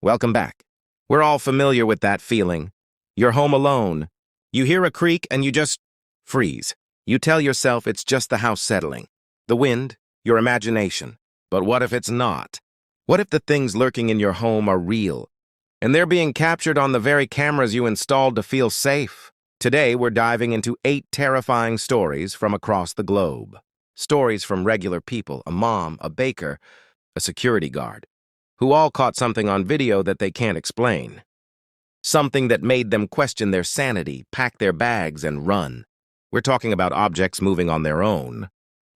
Welcome back. We're all familiar with that feeling. You're home alone. You hear a creak and you just freeze. You tell yourself it's just the house settling, the wind, your imagination. But what if it's not? What if the things lurking in your home are real, and they're being captured on the very cameras you installed to feel safe? Today, we're diving into 8 terrifying stories from across the globe. Stories from regular people, a mom, a baker, a security guard, who all caught something on video that they can't explain. Something that made them question their sanity, pack their bags, and run. We're talking about objects moving on their own,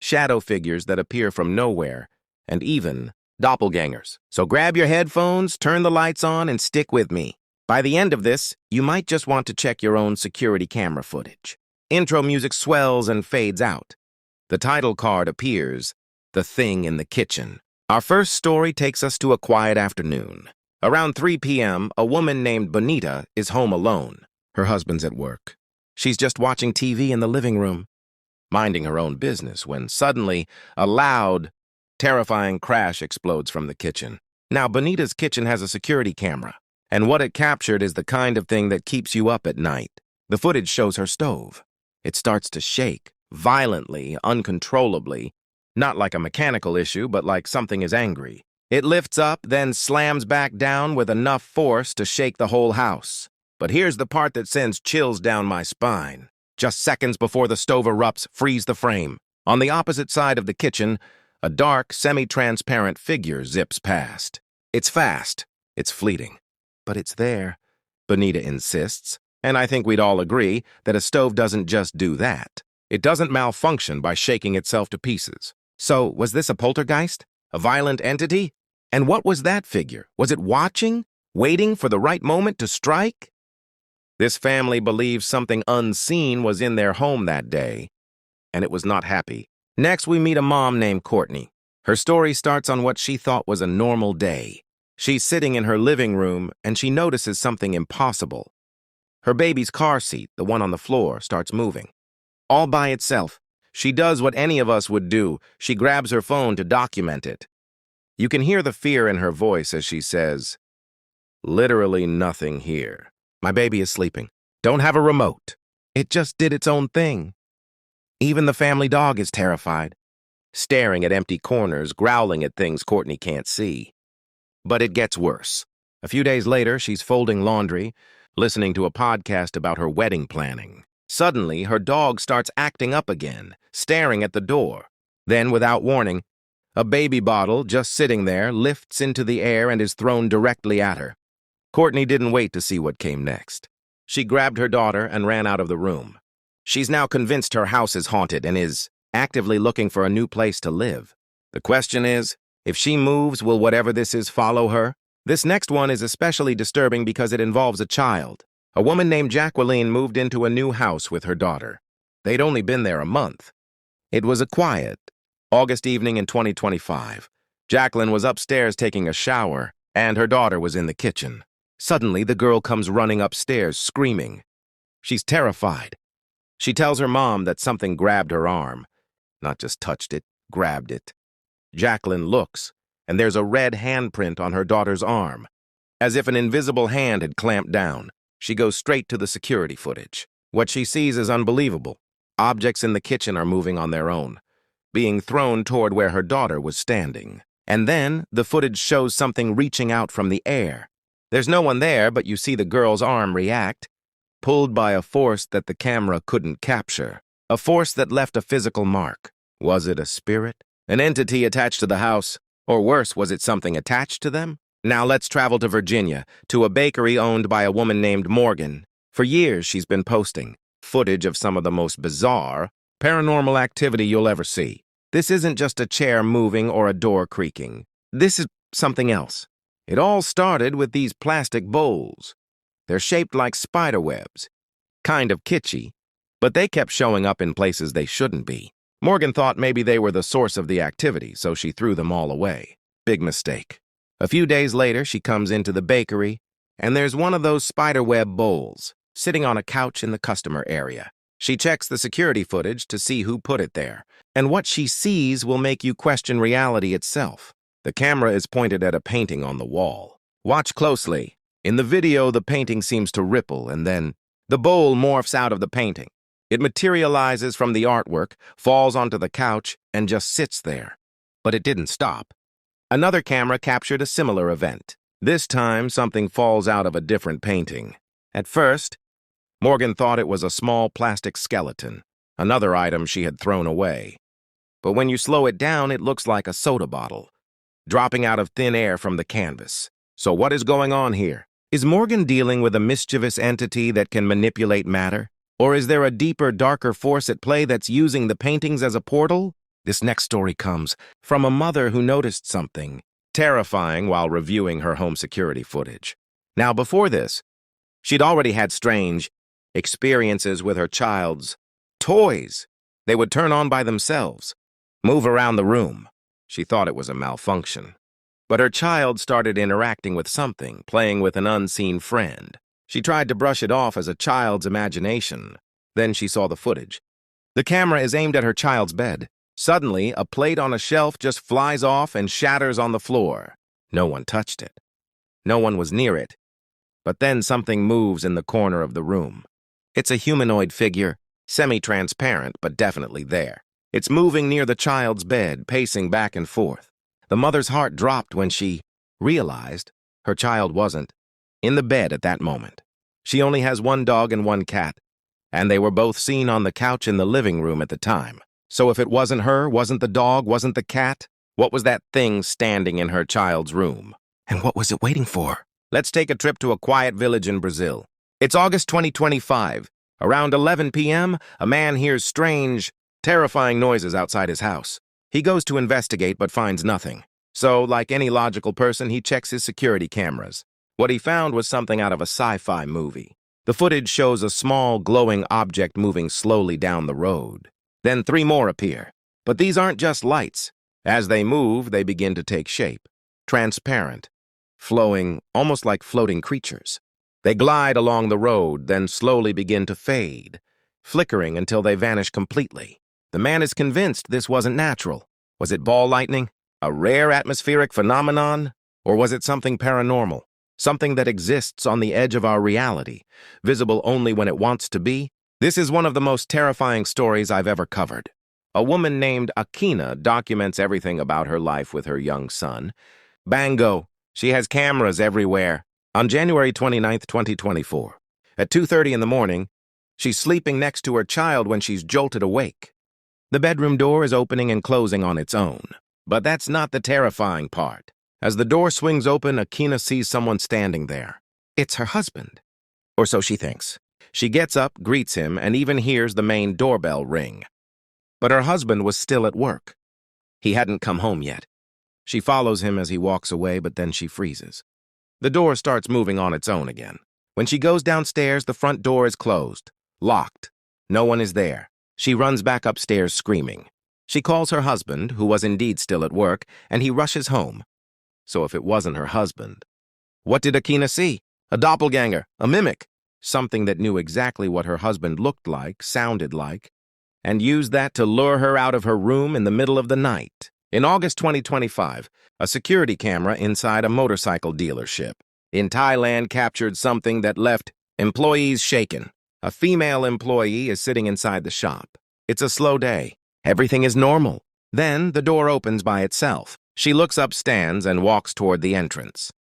shadow figures that appear from nowhere, and even doppelgangers. So grab your headphones, turn the lights on, and stick with me. By the end of this, you might just want to check your own security camera footage. Intro music swells and fades out. The title card appears, The Thing in the Kitchen. Our first story takes us to a quiet afternoon. Around 3 p.m., a woman named Bonita is home alone. Her husband's at work. She's just watching TV in the living room, minding her own business, when suddenly a loud, terrifying crash explodes from the kitchen. Now, Bonita's kitchen has a security camera, and what it captured is the kind of thing that keeps you up at night. The footage shows her stove. It starts to shake, violently, uncontrollably, not like a mechanical issue, but like something is angry. It lifts up, then slams back down with enough force to shake the whole house. But here's the part that sends chills down my spine. Just seconds before the stove erupts, freeze the frame. On the opposite side of the kitchen, a dark, semi-transparent figure zips past. It's fast. It's fleeting. But it's there, Bonita insists. And I think we'd all agree that a stove doesn't just do that. It doesn't malfunction by shaking itself to pieces. So, was this a poltergeist? A violent entity? And what was that figure? Was it watching? Waiting for the right moment to strike? This family believes something unseen was in their home that day, and it was not happy. Next, we meet a mom named Courtney. Her story starts on what she thought was a normal day. She's sitting in her living room, and she notices something impossible. Her baby's car seat, the one on the floor, starts moving. All by itself. She does what any of us would do. She grabs her phone to document it. You can hear the fear in her voice as she says, "Literally nothing here. My baby is sleeping. Don't have a remote. It just did its own thing." Even the family dog is terrified, staring at empty corners, growling at things Courtney can't see. But it gets worse. A few days later, she's folding laundry, listening to a podcast about her wedding planning. Suddenly, her dog starts acting up again, staring at the door. Then, without warning, a baby bottle, just sitting there, lifts into the air and is thrown directly at her. Courtney didn't wait to see what came next. She grabbed her daughter and ran out of the room. She's now convinced her house is haunted and is actively looking for a new place to live. The question is, if she moves, will whatever this is follow her? This next one is especially disturbing because it involves a child. A woman named Jacqueline moved into a new house with her daughter. They'd only been there a month. It was a quiet August evening in 2025. Jacqueline was upstairs taking a shower, and her daughter was in the kitchen. Suddenly, the girl comes running upstairs, screaming. She's terrified. She tells her mom that something grabbed her arm. Not just touched it, grabbed it. Jacqueline looks, and there's a red handprint on her daughter's arm, as if an invisible hand had clamped down. She goes straight to the security footage. What she sees is unbelievable. Objects in the kitchen are moving on their own, being thrown toward where her daughter was standing. And then, the footage shows something reaching out from the air. There's no one there, but you see the girl's arm react, pulled by a force that the camera couldn't capture. A force that left a physical mark. Was it a spirit? An entity attached to the house? Or worse, was it something attached to them? Now let's travel to Virginia, to a bakery owned by a woman named Morgan. For years, she's been posting footage of some of the most bizarre, paranormal activity you'll ever see. This isn't just a chair moving or a door creaking. This is something else. It all started with these plastic bowls. They're shaped like spider webs. Kind of kitschy, but they kept showing up in places they shouldn't be. Morgan thought maybe they were the source of the activity, so she threw them all away. Big mistake. A few days later, she comes into the bakery, and there's one of those spiderweb bowls sitting on a couch in the customer area. She checks the security footage to see who put it there, and what she sees will make you question reality itself. The camera is pointed at a painting on the wall. Watch closely. In the video, the painting seems to ripple, and then the bowl morphs out of the painting. It materializes from the artwork, falls onto the couch, and just sits there. But it didn't stop. Another camera captured a similar event. This time, something falls out of a different painting. At first, Morgan thought it was a small plastic skeleton, another item she had thrown away. But when you slow it down, it looks like a soda bottle, dropping out of thin air from the canvas. So what is going on here? Is Morgan dealing with a mischievous entity that can manipulate matter? Or is there a deeper, darker force at play that's using the paintings as a portal? This next story comes from a mother who noticed something terrifying while reviewing her home security footage. Now, before this, she'd already had strange experiences with her child's toys. They would turn on by themselves, move around the room. She thought it was a malfunction. But her child started interacting with something, playing with an unseen friend. She tried to brush it off as a child's imagination. Then she saw the footage. The camera is aimed at her child's bed. Suddenly, a plate on a shelf just flies off and shatters on the floor. No one touched it. No one was near it. But then something moves in the corner of the room. It's a humanoid figure, semi-transparent, but definitely there. It's moving near the child's bed, pacing back and forth. The mother's heart dropped when she realized her child wasn't in the bed at that moment. She only has one dog and one cat, and they were both seen on the couch in the living room at the time. So if it wasn't her, wasn't the dog, wasn't the cat, what was that thing standing in her child's room? And what was it waiting for? Let's take a trip to a quiet village in Brazil. It's August 2025. Around 11 p.m., a man hears strange, terrifying noises outside his house. He goes to investigate but finds nothing. So, like any logical person, he checks his security cameras. What he found was something out of a sci-fi movie. The footage shows a small, glowing object moving slowly down the road. Then 3 more appear. But these aren't just lights. As they move, they begin to take shape. Transparent, flowing, almost like floating creatures. They glide along the road, then slowly begin to fade, flickering until they vanish completely. The man is convinced this wasn't natural. Was it ball lightning? A rare atmospheric phenomenon? Or was it something paranormal? Something that exists on the edge of our reality, visible only when it wants to be? This is one of the most terrifying stories I've ever covered. A woman named Akina documents everything about her life with her young son. Bango, she has cameras everywhere. On January 29, 2024, at 2:30 in the morning, she's sleeping next to her child when she's jolted awake. The bedroom door is opening and closing on its own. But that's not the terrifying part. As the door swings open, Akina sees someone standing there. It's her husband. Or so she thinks. She gets up, greets him, and even hears the main doorbell ring. But her husband was still at work. He hadn't come home yet. She follows him as he walks away, but then she freezes. The door starts moving on its own again. When she goes downstairs, the front door is closed, locked. No one is there. She runs back upstairs screaming. She calls her husband, who was indeed still at work, and he rushes home. So if it wasn't her husband, what did Akina see? A doppelganger, a mimic. Something that knew exactly what her husband looked like, sounded like, and used that to lure her out of her room in the middle of the night. In August 2025, a security camera inside a motorcycle dealership in Thailand captured something that left employees shaken. A female employee is sitting inside the shop. It's a slow day. Everything is normal. Then the door opens by itself. She looks up, stands, and walks toward the entrance.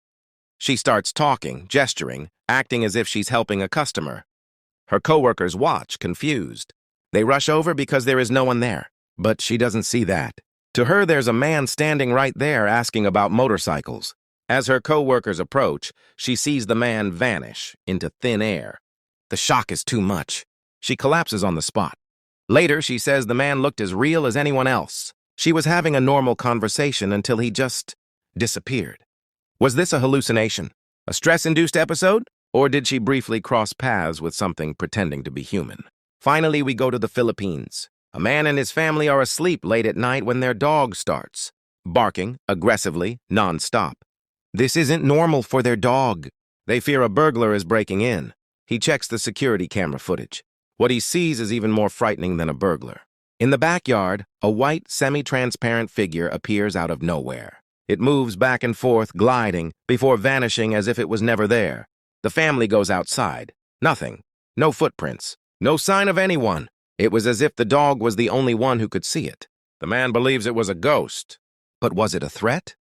She starts talking, gesturing, acting as if she's helping a customer. Her coworkers watch, confused. They rush over because there is no one there. But she doesn't see that. To her, there's a man standing right there asking about motorcycles. As her coworkers approach, she sees the man vanish into thin air. The shock is too much. She collapses on the spot. Later, she says the man looked as real as anyone else. She was having a normal conversation until he just disappeared. Was this a hallucination? A stress-induced episode? Or did she briefly cross paths with something pretending to be human? Finally, we go to the Philippines. A man and his family are asleep late at night when their dog starts barking aggressively, non-stop. This isn't normal for their dog. They fear a burglar is breaking in. He checks the security camera footage. What he sees is even more frightening than a burglar. In the backyard, a white, semi-transparent figure appears out of nowhere. It moves back and forth, gliding, before vanishing as if it was never there. The family goes outside. Nothing. No footprints. No sign of anyone. It was as if the dog was the only one who could see it. The man believes it was a ghost. But was it a threat?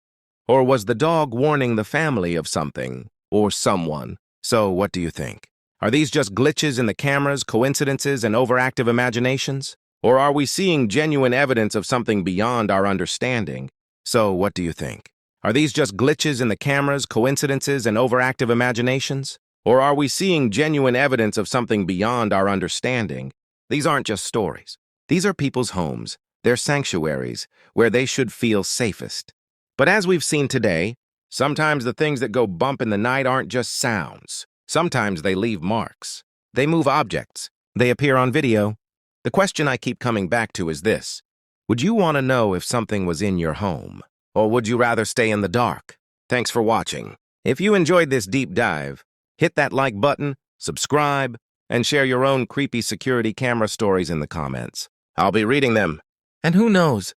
Or was the dog warning the family of something or someone? So what do you think? Are these just glitches in the cameras, coincidences, and overactive imaginations? Or are we seeing genuine evidence of something beyond our understanding? So what do you think? Are these just glitches in the cameras, coincidences, and overactive imaginations? Or are we seeing genuine evidence of something beyond our understanding? These aren't just stories. These are people's homes, their sanctuaries, where they should feel safest. But as we've seen today, sometimes the things that go bump in the night aren't just sounds. Sometimes they leave marks. They move objects. They appear on video. The question I keep coming back to is this. Would you want to know if something was in your home? Or would you rather stay in the dark? Thanks for watching. If you enjoyed this deep dive, hit that like button, subscribe, and share your own creepy security camera stories in the comments. I'll be reading them. And who knows?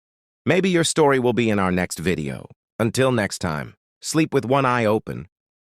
Maybe your story will be in our next video. Until next time, sleep with one eye open